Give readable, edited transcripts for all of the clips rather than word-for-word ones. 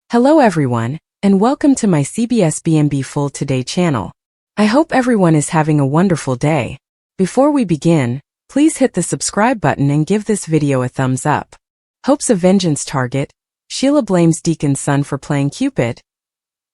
Hello everyone, and welcome to my CBS B&B Full Today channel. I hope everyone is having a wonderful day. Before we begin, please hit the subscribe button and give this video a thumbs up. Hope's a vengeance target. Sheila blames Deacon's son for playing Cupid.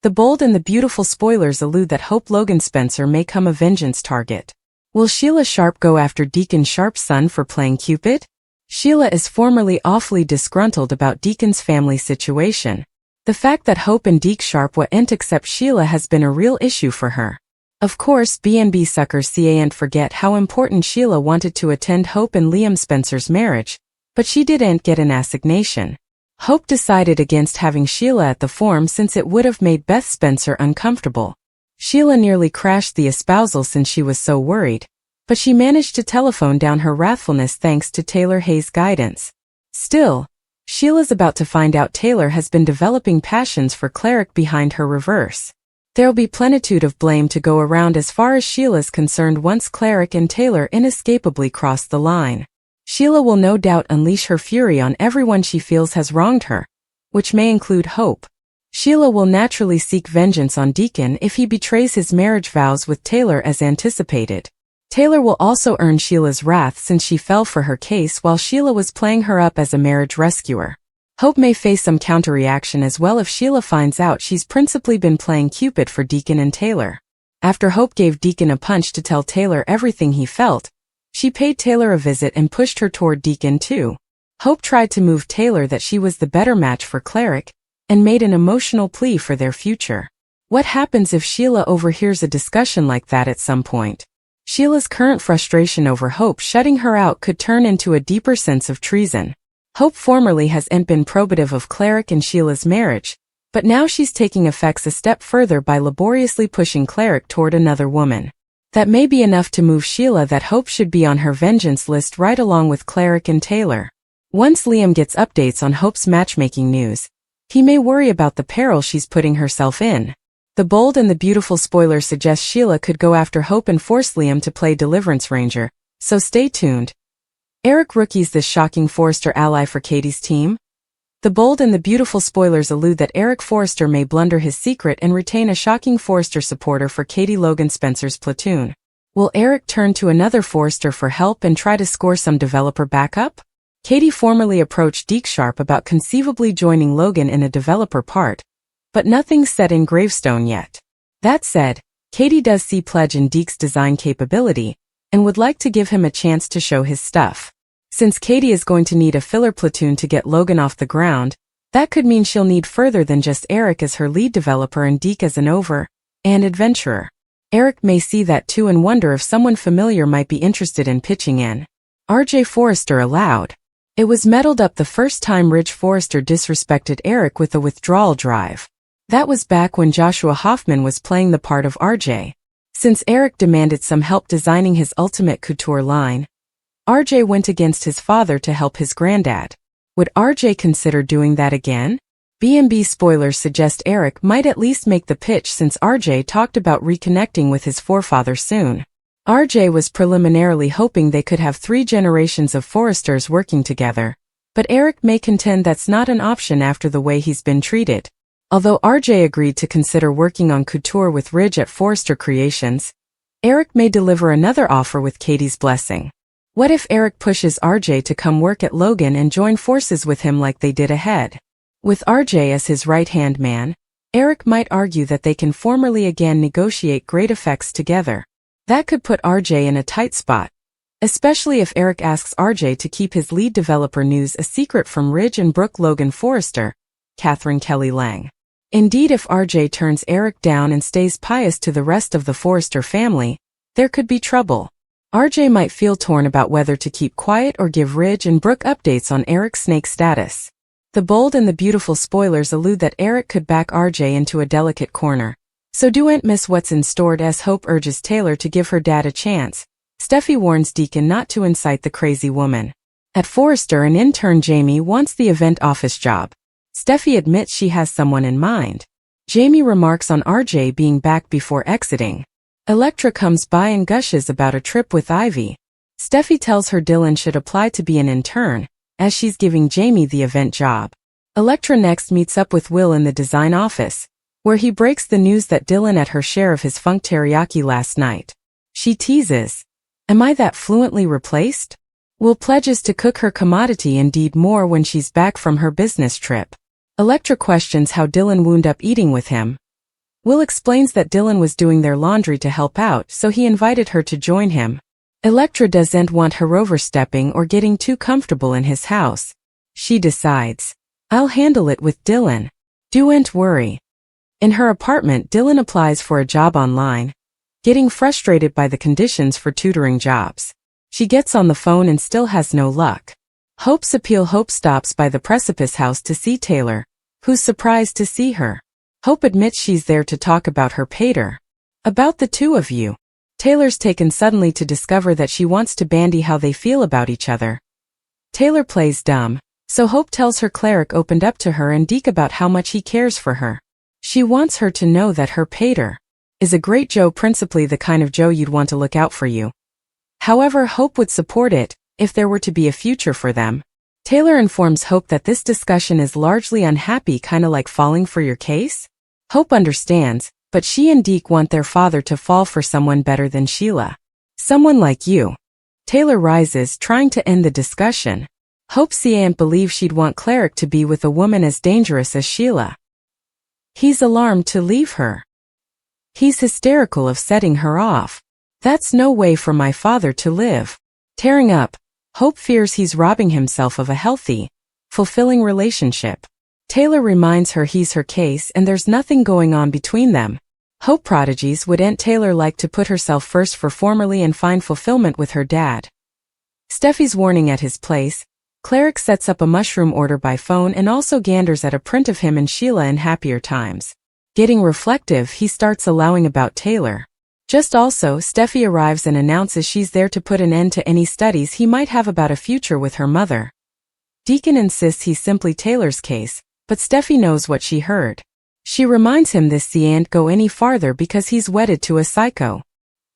The bold and the beautiful spoilers allude that Hope Logan Spencer may come a vengeance target. Will Sheila Sharpe go after Deacon Sharpe's son for playing Cupid? Sheila is formerly awfully disgruntled about Deacon's family situation. The fact that Hope and Deke Sharpe won't accept Sheila has been a real issue for her. Of course, B&B suckers can't forget how important Sheila wanted to attend Hope and Liam Spencer's marriage, but she didn't get an assignation. Hope decided against having Sheila at the forum since it would have made Beth Spencer uncomfortable. Sheila nearly crashed the espousal since she was so worried, but she managed to telephone down her wrathfulness thanks to Taylor Hayes' guidance. Still, Sheila's about to find out Taylor has been developing passions for Cleric behind her reverse. There'll be plenitude of blame to go around as far as Sheila's concerned once Cleric and Taylor inescapably cross the line. Sheila will no doubt unleash her fury on everyone she feels has wronged her, which may include Hope. Sheila will naturally seek vengeance on Deacon if he betrays his marriage vows with Taylor as anticipated. Taylor will also earn Sheila's wrath since she fell for her case while Sheila was playing her up as a marriage rescuer. Hope may face some counter-reaction as well if Sheila finds out she's principally been playing Cupid for Deacon and Taylor. After Hope gave Deacon a punch to tell Taylor everything he felt, she paid Taylor a visit and pushed her toward Deacon too. Hope tried to move Taylor that she was the better match for Cleric, and made an emotional plea for their future. What happens if Sheila overhears a discussion like that at some point? Sheila's current frustration over Hope shutting her out could turn into a deeper sense of treason. Hope formerly hasn't been probative of Cleric and Sheila's marriage, but now she's taking effects a step further by laboriously pushing Cleric toward another woman. That may be enough to move Sheila that Hope should be on her vengeance list right along with Cleric and Taylor. Once Liam gets updates on Hope's matchmaking news, he may worry about the peril she's putting herself in. The bold and the beautiful spoiler suggests Sheila could go after Hope and force Liam to play Deliverance Ranger, so stay tuned. Eric rookies this shocking Forrester ally for Katie's team? The bold and the beautiful spoilers allude that Eric Forrester may blunder his secret and retain a shocking Forrester supporter for Katie Logan Spencer's platoon. Will Eric turn to another Forrester for help and try to score some developer backup? Katie formerly approached Deke Sharpe about conceivably joining Logan in a developer part, but nothing's set in gravestone yet. That said, Katie does see pledge in Deke's design capability, and would like to give him a chance to show his stuff. Since Katie is going to need a filler platoon to get Logan off the ground, that could mean she'll need further than just Eric as her lead developer and Deke as an and adventurer. Eric may see that too and wonder if someone familiar might be interested in pitching in. RJ Forrester allowed. It was meddled up the first time Ridge Forrester disrespected Eric with a withdrawal drive. That was back when Joshua Hoffman was playing the part of RJ. Since Eric demanded some help designing his ultimate couture line, RJ went against his father to help his granddad. Would RJ consider doing that again? B&B spoilers suggest Eric might at least make the pitch since RJ talked about reconnecting with his forefather soon. RJ was preliminarily hoping they could have 3 generations of Forresters working together, but Eric may contend that's not an option after the way he's been treated. Although RJ agreed to consider working on couture with Ridge at Forrester Creations, Eric may deliver another offer with Katie's blessing. What if Eric pushes RJ to come work at Logan and join forces with him like they did ahead? With RJ as his right-hand man, Eric might argue that they can formally again negotiate great effects together. That could put RJ in a tight spot, especially if Eric asks RJ to keep his lead developer news a secret from Ridge and Brooke Logan Forrester, Catherine Kelly Lang. Indeed, if RJ turns Eric down and stays pious to the rest of the Forrester family, there could be trouble. RJ might feel torn about whether to keep quiet or give Ridge and Brooke updates on Eric's snake status. The bold and the beautiful spoilers allude that Eric could back RJ into a delicate corner. So don't miss what's in store as Hope urges Taylor to give her dad a chance. Stephy warns Deacon not to incite the crazy woman. At Forrester, an intern Jamie wants the event office job. Stephy admits she has someone in mind. Jamie remarks on RJ being back before exiting. Electra comes by and gushes about a trip with Ivy. Stephy tells her Dylan should apply to be an intern, as she's giving Jamie the event job. Electra next meets up with Will in the design office, where he breaks the news that Dylan ate her share of his funk teriyaki last night. She teases, "Am I that fluently replaced?" Will pledges to cook her commodity indeed more when she's back from her business trip. Electra questions how Dylan wound up eating with him. Will explains that Dylan was doing their laundry to help out, so he invited her to join him. Electra doesn't want her overstepping or getting too comfortable in his house. She decides, "I'll handle it with Dylan. Don't worry." In her apartment, Dylan applies for a job online, getting frustrated by the conditions for tutoring jobs. She gets on the phone and still has no luck. Hope stops by the precipice house to see Taylor, who's surprised to see her. Hope admits she's there to talk about her pater. "About the two of you." Taylor's taken suddenly to discover that she wants to bandy how they feel about each other. Taylor plays dumb, so Hope tells her cleric opened up to her and Deke about how much he cares for her. She wants her to know that her pater is a great Joe, principally the kind of Joe you'd want to look out for you. However, Hope would support it if there were to be a future for them. Taylor informs Hope that this discussion is largely unhappy, kinda like falling for your case. Hope understands, but she and Deke want their father to fall for someone better than Sheila. "Someone like you." Taylor rises, trying to end the discussion. Hope can't believe she'd want Cleric to be with a woman as dangerous as Sheila. He's alarmed to leave her. He's hysterical of setting her off. "That's no way for my father to live." Tearing up, Hope fears he's robbing himself of a healthy, fulfilling relationship. Taylor reminds her he's her case and there's nothing going on between them. Hope prodigies would Aunt Taylor like to put herself first for formerly and find fulfillment with her dad. Stephy's warning at his place. Cleric sets up a mushroom order by phone and also ganders at a print of him and Sheila in happier times. Getting reflective, he starts allowing about Taylor. Just also, Stephy arrives and announces she's there to put an end to any studies he might have about a future with her mother. Deacon insists he's simply Taylor's case, but Stephy knows what she heard. She reminds him this can't go any farther because he's wedded to a psycho.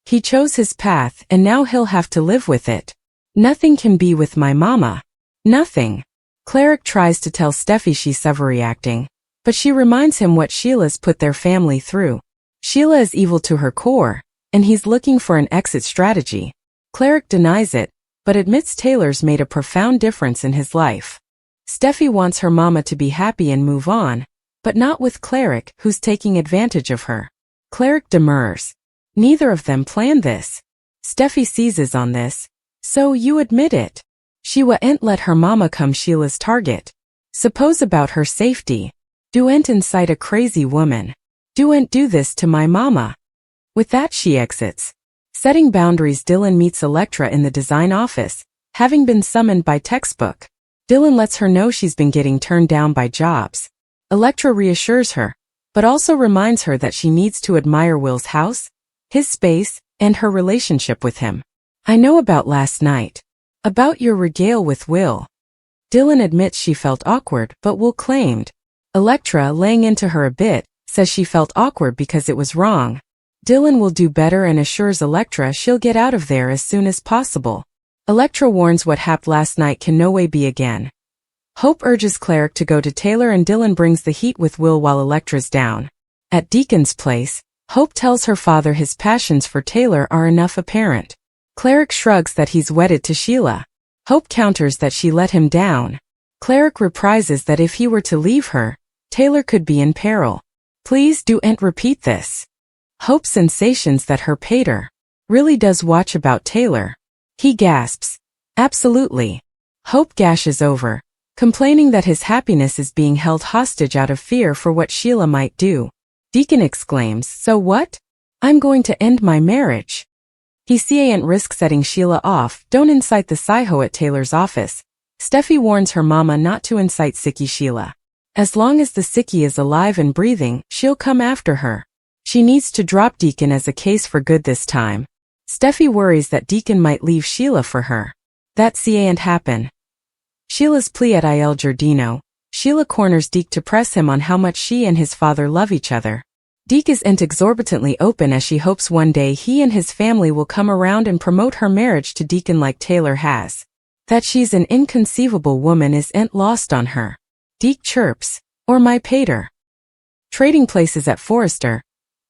He chose his path and now he'll have to live with it. "Nothing can be with my mama." Nothing. Cleric tries to tell Stephy she's overreacting, but she reminds him what Sheila's put their family through. Sheila is evil to her core, and he's looking for an exit strategy. Cleric denies it, but admits Taylor's made a profound difference in his life. Stephy wants her mama to be happy and move on, but not with Cleric, who's taking advantage of her. Cleric demurs. Neither of them planned this. Stephy seizes on this. "So you admit it. She wa'n't let her mama come Sheila's target. Suppose about her safety. Don't incite a crazy woman. Don't do this to my mama." With that she exits. Setting boundaries, Dylan meets Electra in the design office, having been summoned by textbook. Dylan lets her know she's been getting turned down by jobs. Electra reassures her, but also reminds her that she needs to admire Will's house, his space, and her relationship with him. "I know about last night. About your regale with Will." Dylan admits she felt awkward, but Will claimed. Electra, laying into her a bit, says she felt awkward because it was wrong. Dylan will do better and assures Electra she'll get out of there as soon as possible. Electra warns what happened last night can no way be again. Hope urges Cleric to go to Taylor and Dylan brings the heat with Will while Electra's down. At Deacon's place, Hope tells her father his passions for Taylor are enough apparent. Cleric shrugs that he's wedded to Sheila. Hope counters that she let him down. Cleric reprises that if he were to leave her, Taylor could be in peril. "Please don't repeat this." Hope sensations that her pater really does watch about Taylor. He gasps. "Absolutely." Hope gashes over, complaining that his happiness is being held hostage out of fear for what Sheila might do. Deacon exclaims, "So what? I'm going to end my marriage." He can't risk setting Sheila off. Don't incite the psycho at Taylor's office. Stephy warns her mama not to incite sicky Sheila. As long as the sicky is alive and breathing, she'll come after her. She needs to drop Deacon as a case for good this time. Stephy worries that Deacon might leave Sheila for her. That can't happen. Sheila's plea at Il Giardino. Sheila corners Deke to press him on how much she and his father love each other. Deke isn't exorbitantly open as she hopes one day he and his family will come around and promote her marriage to Deacon like Taylor has. That she's an inconceivable woman isn't lost on her. Deke chirps, or my pater. Trading places at Forrester,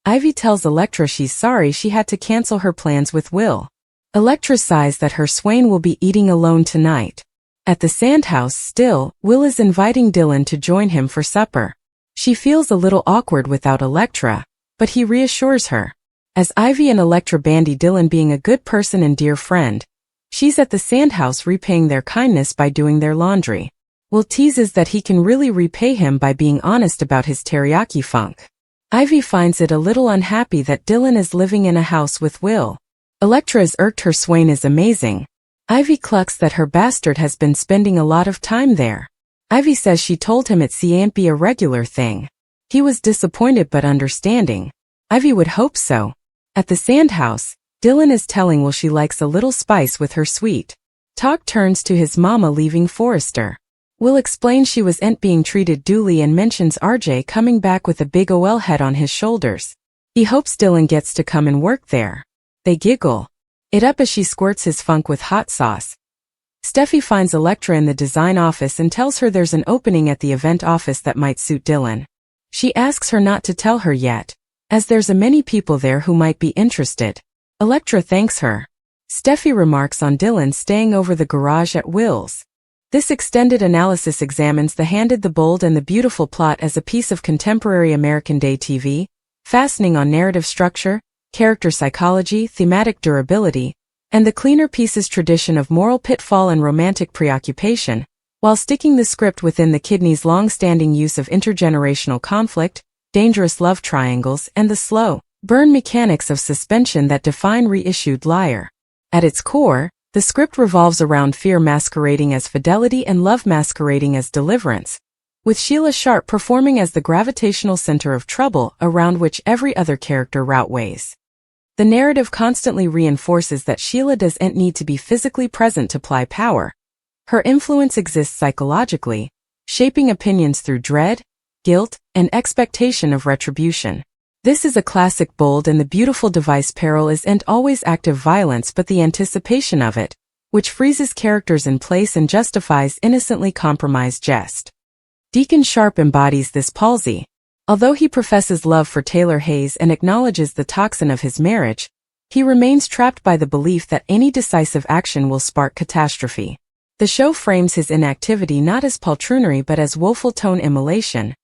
Ivy tells Elektra she's sorry she had to cancel her plans with Will. Elektra sighs that her swain will be eating alone tonight. At the Sandhouse still, Will is inviting Dylan to join him for supper. She feels a little awkward without Elektra, but he reassures her. As Ivy and Elektra bandy Dylan being a good person and dear friend, she's at the Sandhouse repaying their kindness by doing their laundry. Will teases that he can really repay him by being honest about his teriyaki funk. Ivy finds it a little unhappy that Dylan is living in a house with Will. Elektra is irked her swain is amazing. Ivy clucks that her bastard has been spending a lot of time there. Ivy says she told him it can't be a regular thing. He was disappointed but understanding. Ivy would hope so. At the Sandhouse, Dylan is telling Will she likes a little spice with her sweet. Talk turns to his mama leaving Forrester. Will explains she was being treated duly and mentions RJ coming back with a big OL head on his shoulders. He hopes Dylan gets to come and work there. They giggle it up as she squirts his funk with hot sauce. Steffi finds Elektra in the design office and tells her there's an opening at the event office that might suit Dylan. She asks her not to tell her yet, as there's many people there who might be interested. Elektra thanks her. Steffi remarks on Dylan staying over the garage at Will's. This extended analysis examines the Handed, the Bold and the Beautiful plot as a piece of contemporary American day TV, fastening on narrative structure, character psychology, thematic durability, and the cleaner pieces tradition of moral pitfall and romantic preoccupation, while sticking the script within the kidney's long-standing use of intergenerational conflict, dangerous love triangles, and the slow burn mechanics of suspension that define reissued Liar. At its core, the script revolves around fear masquerading as fidelity and love masquerading as deliverance, with Sheila Sharpe performing as the gravitational center of trouble around which every other character route weighs. The narrative constantly reinforces that Sheila doesn't need to be physically present to apply power. Her influence exists psychologically, shaping opinions through dread, guilt, and expectation of retribution. This is a classic Bold and the Beautiful device. Peril isn't always active violence but the anticipation of it, which freezes characters in place and justifies innocently compromised jest. Deacon Sharpe embodies this palsy. Although he professes love for Taylor Hayes and acknowledges the toxin of his marriage, he remains trapped by the belief that any decisive action will spark catastrophe. The show frames his inactivity not as poltroonery but as woeful tone immolation,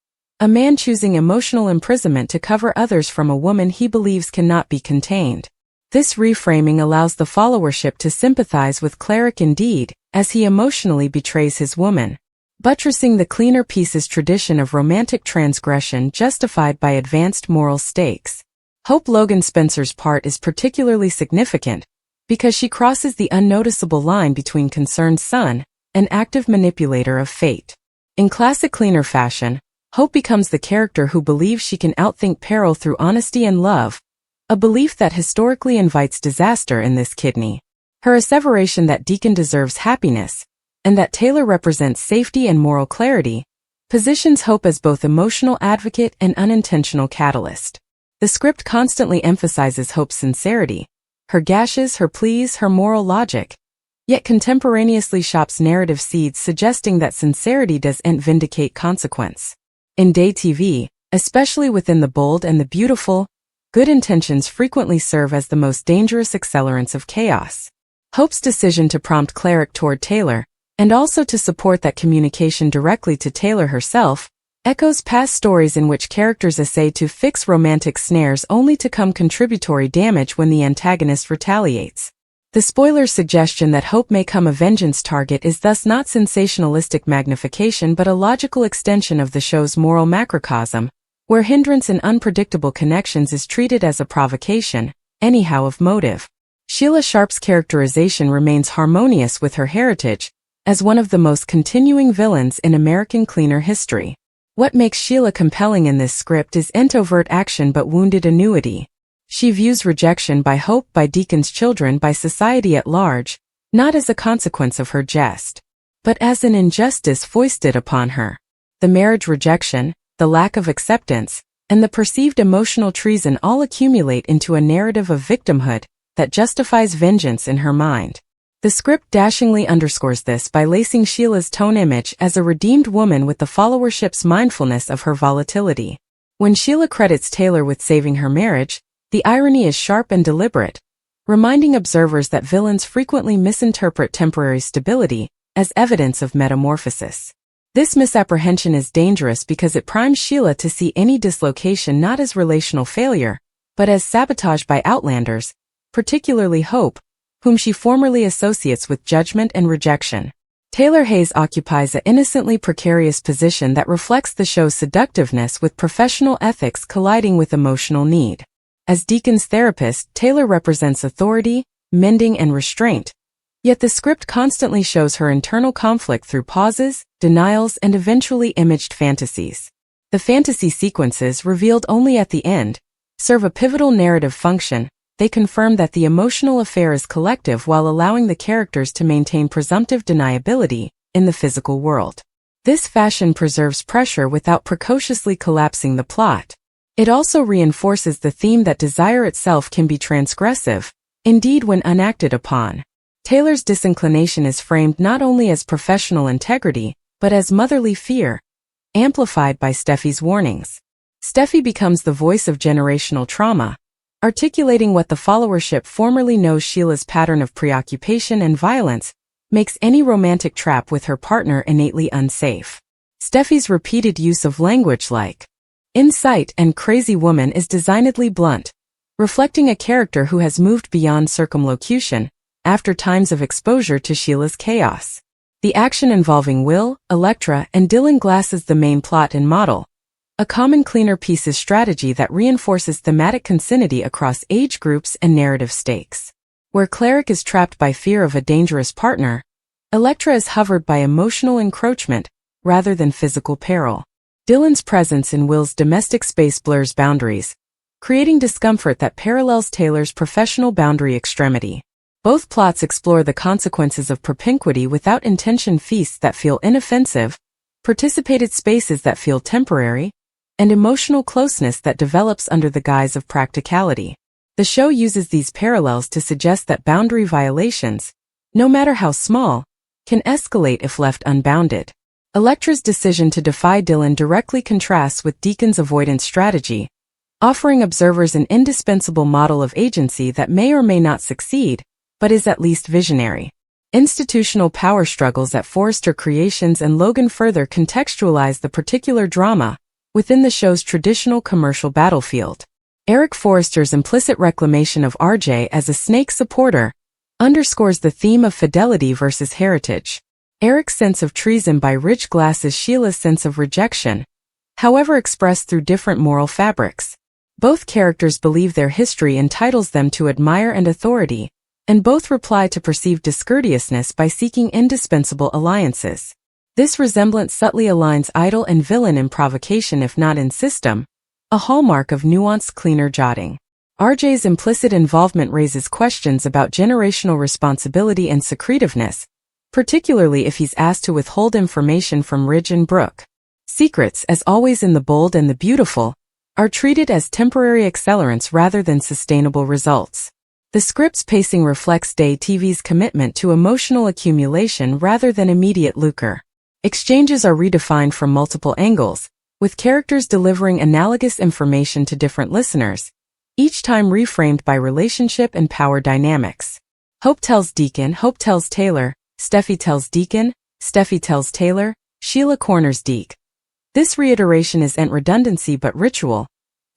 a man choosing emotional imprisonment to cover others from a woman he believes cannot be contained. This reframing allows the followership to sympathize with Cleric indeed, as he emotionally betrays his woman, buttressing the cleaner pieces tradition of romantic transgression justified by advanced moral stakes. Hope Logan Spencer's part is particularly significant, because she crosses the unnoticeable line between concerned son and active manipulator of fate. In classic cleaner fashion, Hope becomes the character who believes she can outthink peril through honesty and love, a belief that historically invites disaster in this kidney. Her asseveration that Deacon deserves happiness, and that Taylor represents safety and moral clarity, positions Hope as both emotional advocate and unintentional catalyst. The script constantly emphasizes Hope's sincerity, her gashes, her pleas, her moral logic, yet contemporaneously shops narrative seeds suggesting that sincerity doesn't vindicate consequence. In day TV, especially within the Bold and the Beautiful, good intentions frequently serve as the most dangerous accelerants of chaos. Hope's decision to prompt Cleric toward Taylor, and also to support that communication directly to Taylor herself, echoes past stories in which characters essay to fix romantic snares only to come contributory damage when the antagonist retaliates. The spoiler's suggestion that Hope may come a vengeance target is thus not sensationalistic magnification but a logical extension of the show's moral macrocosm, where hindrance in unpredictable connections is treated as a provocation, anyhow of motive. Sheila Sharpe's characterization remains harmonious with her heritage, as one of the most continuing villains in American cleaner history. What makes Sheila compelling in this script isn't overt action but wounded annuity. She views rejection by Hope, by Deacon's children, by society at large, not as a consequence of her jest, but as an injustice foisted upon her. The marriage rejection, the lack of acceptance, and the perceived emotional treason all accumulate into a narrative of victimhood that justifies vengeance in her mind. The script dashingly underscores this by lacing Sheila's tone image as a redeemed woman with the followership's mindfulness of her volatility. When Sheila credits Taylor with saving her marriage, the irony is sharp and deliberate, reminding observers that villains frequently misinterpret temporary stability as evidence of metamorphosis. This misapprehension is dangerous because it primes Sheila to see any dislocation not as relational failure, but as sabotage by outlanders, particularly Hope, whom she formerly associates with judgment and rejection. Taylor Hayes occupies an innocently precarious position that reflects the show's seductiveness with professional ethics colliding with emotional need. As Deacon's therapist, Taylor represents authority, mending, and restraint, yet the script constantly shows her internal conflict through pauses, denials, and eventually imaged fantasies. The fantasy sequences, revealed only at the end, serve a pivotal narrative function. They confirm that the emotional affair is collective while allowing the characters to maintain presumptive deniability in the physical world. This fashion preserves pressure without precociously collapsing the plot. It also reinforces the theme that desire itself can be transgressive, indeed when unacted upon. Taylor's disinclination is framed not only as professional integrity, but as motherly fear, amplified by Stephy's warnings. Stephy becomes the voice of generational trauma, articulating what the followership formerly knows. Sheila's pattern of preoccupation and violence makes any romantic trap with her partner innately unsafe. Stephy's repeated use of language like "insight" and "crazy woman" is designedly blunt, reflecting a character who has moved beyond circumlocution after times of exposure to Sheila's chaos. The action involving Will, Electra, and Dylan glasses the main plot and model, a common cleaner pieces strategy that reinforces thematic continuity across age groups and narrative stakes. Where Cleric is trapped by fear of a dangerous partner, Electra is hovered by emotional encroachment rather than physical peril. Dylan's presence in Will's domestic space blurs boundaries, creating discomfort that parallels Taylor's professional boundary extremity. Both plots explore the consequences of propinquity without intention: feasts that feel inoffensive, participated spaces that feel temporary, and emotional closeness that develops under the guise of practicality. The show uses these parallels to suggest that boundary violations, no matter how small, can escalate if left unbounded. Electra's decision to defy Dylan directly contrasts with Deacon's avoidance strategy, offering observers an indispensable model of agency that may or may not succeed, but is at least visionary. Institutional power struggles at Forrester Creations and Logan further contextualize the particular drama within the show's traditional commercial battlefield. Eric Forrester's implicit reclamation of RJ as a Snake supporter underscores the theme of fidelity versus heritage. Eric's sense of treason by Rich glasses Sheila's sense of rejection, however expressed through different moral fabrics. Both characters believe their history entitles them to admire and authority, and both reply to perceived discourteousness by seeking indispensable alliances. This resemblance subtly aligns idol and villain in provocation if not in system, a hallmark of nuanced cleaner jotting. RJ's implicit involvement raises questions about generational responsibility and secretiveness, particularly if he's asked to withhold information from Ridge and Brooke. Secrets, as always in The Bold and the Beautiful, are treated as temporary accelerants rather than sustainable results. The script's pacing reflects Day TV's commitment to emotional accumulation rather than immediate lucre. Exchanges are redefined from multiple angles, with characters delivering analogous information to different listeners, each time reframed by relationship and power dynamics. Hope tells Deacon, Hope tells Taylor, Stephy tells Deacon, Stephy tells Taylor, Sheila corners Deke. This reiteration isn't redundancy but ritual,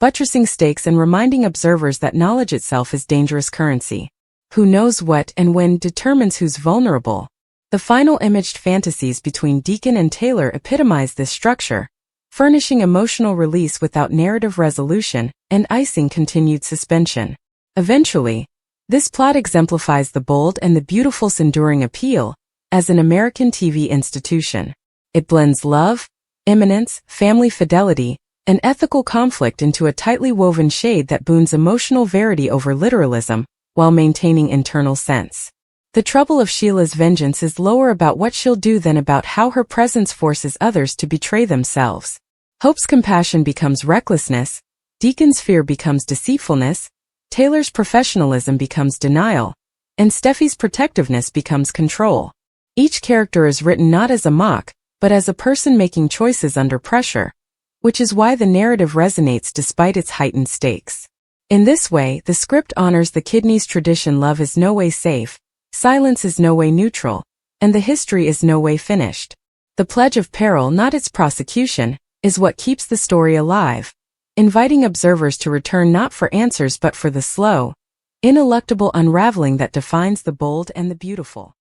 buttressing stakes and reminding observers that knowledge itself is dangerous currency. Who knows what and when determines who's vulnerable. The final imaged fantasies between Deacon and Taylor epitomize this structure, furnishing emotional release without narrative resolution and icing continued suspension. Eventually, this plot exemplifies The Bold and the Beautiful's enduring appeal as an American TV institution. It blends love, imminence, family fidelity, and ethical conflict into a tightly woven shade that boons emotional verity over literalism while maintaining internal sense. The trouble of Sheila's vengeance is lower about what she'll do than about how her presence forces others to betray themselves. Hope's compassion becomes recklessness, Deacon's fear becomes deceitfulness, Taylor's professionalism becomes denial, and Stephy's protectiveness becomes control. Each character is written not as a mock, but as a person making choices under pressure, which is why the narrative resonates despite its heightened stakes. In this way, the script honors the kidney's tradition: love is no way safe, silence is no way neutral, and the history is no way finished. The pledge of peril, not its prosecution, is what keeps the story alive, inviting observers to return not for answers but for the slow, ineluctable unraveling that defines the bold and the beautiful.